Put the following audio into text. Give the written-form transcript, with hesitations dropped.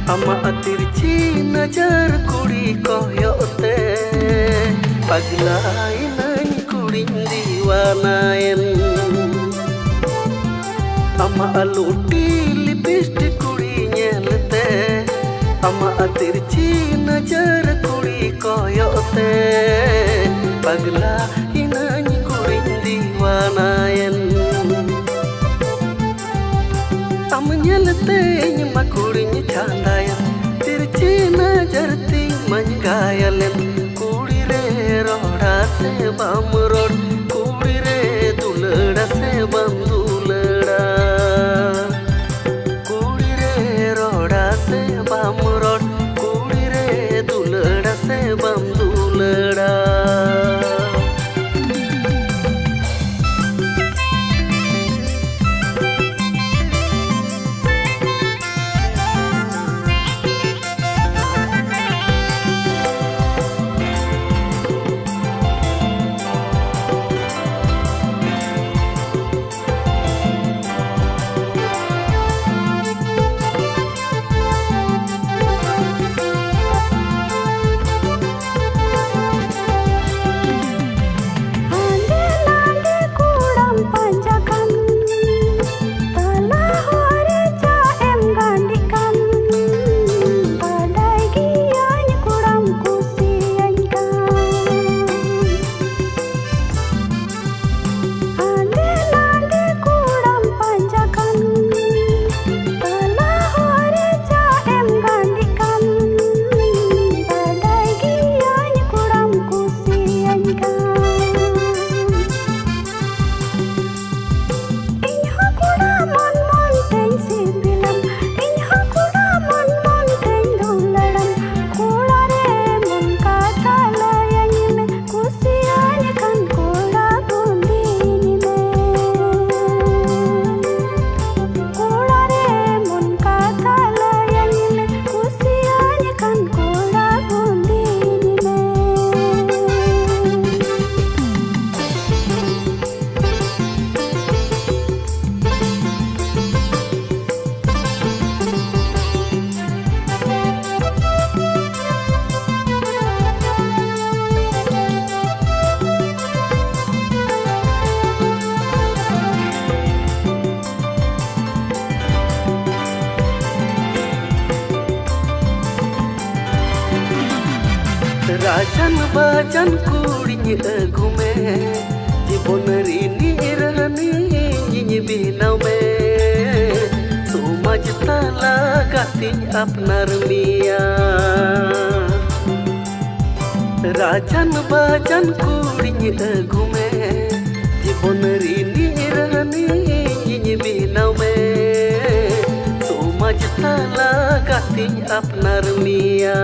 Ama atirci najar kuri koyote paglain kuring diwanayan ama aluti lipstick kuri nyelte ama atirci najar kuri koyote paglain kuring diwanayan ama nyelte nyama kurinya chandayan tirci najar ting mangayalan kuri re roda se bamrod kuri re dulada se bamdulada kuri re roda se bamrod kuri re dulada se bamdulada Rajan bajan kuring agume jibon rini irani nyi binau me sumaj tala gating apnar mia Rajan bajan kuring agume jibon rini irani nyi binau me sumaj tala gating apnar mia